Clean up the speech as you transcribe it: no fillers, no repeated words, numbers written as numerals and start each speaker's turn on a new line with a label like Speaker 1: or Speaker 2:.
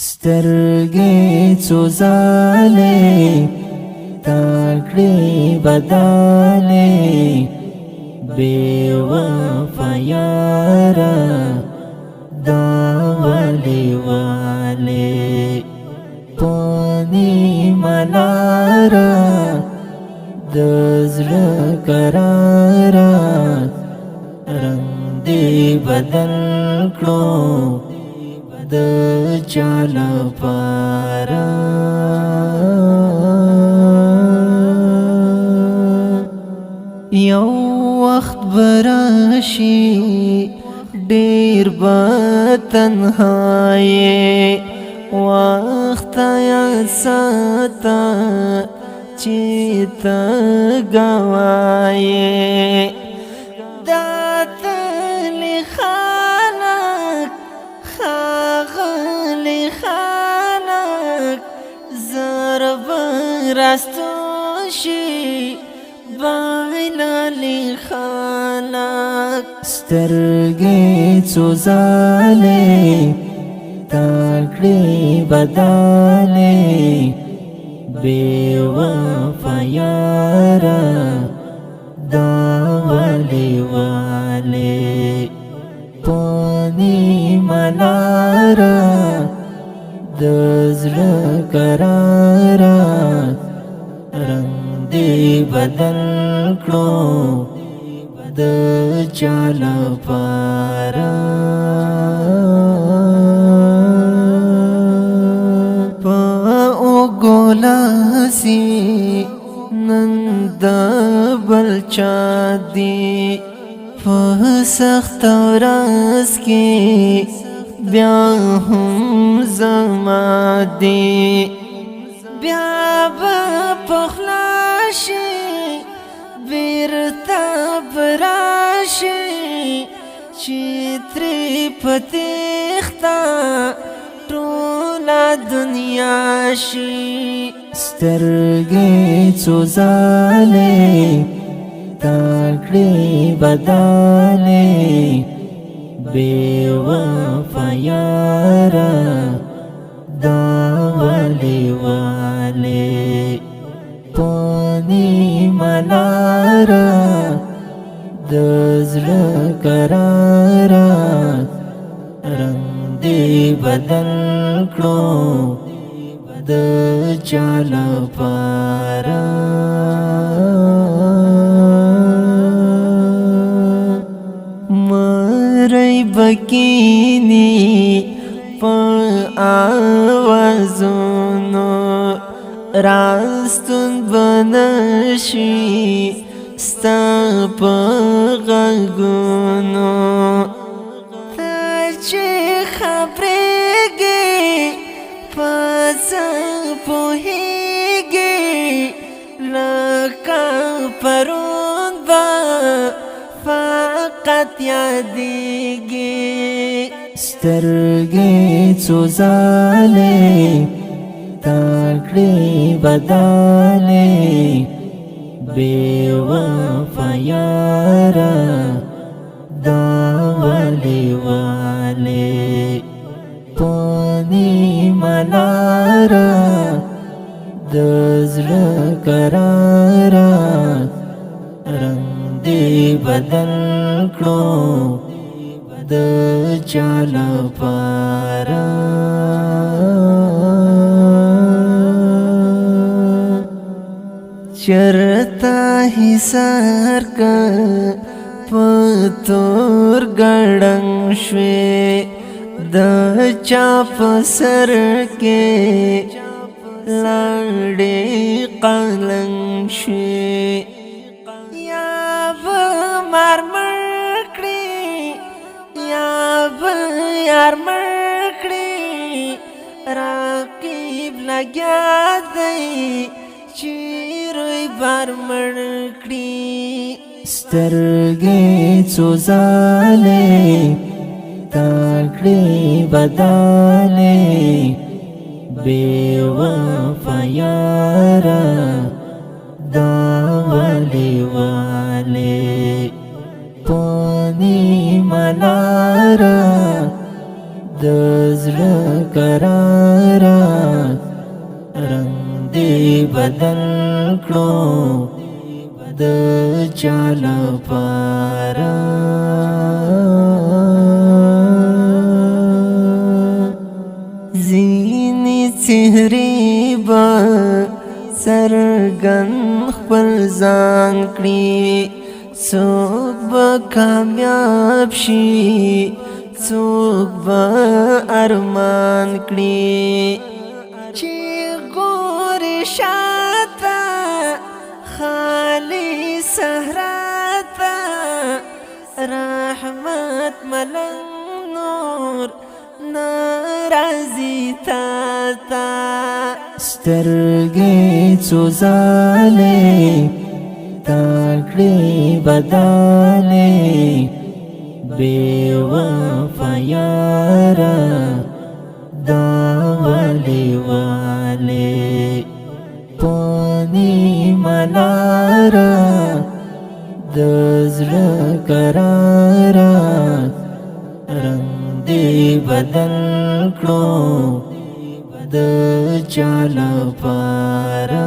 Speaker 1: سترګې سوزالې تاکړې بدالې بے وفا یارا دا ولی والے پونی ملارا دزړه قرارا رنگ دی بدل کړو د چاله پارا یو وخت براشي ډیر به تنهایی وخت یا ساته چې ته گوایې داتلی خلق خاغلی خلق ضرب راستوشي بایلالی خلق سترګې سوزالې تاکړې بدالې بے وفا یارا دا ولی والے پونی ملارا دزړه قرارا رنگ دی بدل کړو د چاله پارا ګولاسي نند بلچا دی په سخت ورځ کې بیا هم زما دی بیا به پخلاشي بیرته براشي چې ترې پتیخته ټوله دنیا شي سترګې سوزالې تاکړې بدالې بے وفا یارا دا ولی والے پونی ملارا دزړه قرارا رنگ دی بدل کړو د چاله پارا مری بکینی په آوازونو راستون بنشي ستا په غږونو چې خبرېږي پس پوهېږي لکه پرون به فقط یادېږي سترګې سوزالې تاکړې بدالې بے وفا یارا دا ولی والے پونی ملارا دزړه قرارا رنگ دی بدل کړو د چاله پارا چرتا حصار کا پتور ګړنګ شوي د چا په سر کې لاړې قلنګ شوي یا به مرمر کړي یا به یار مړ کړي رقیب لګیا دی چې روی بار مړ کړي سترګې سوزالې تاکړې بدالې بے وفا یارا دا ولی والے پونی ملارا د زړه قرار بدل کړو د چال پارا زینی چهره با سرګن خپل ځان کړي څوک به کامیاب شي څوک به ارمان کړي چې ګورې شاته خالی صحرا ته رحمت ملنګ نور ناراضي تا سترګې څو ځلې تا کړې بدلې بے وفا یارا دا ولی والی پانی ملارا دزر کرارا رنگ دی بدل کړو د چال پارا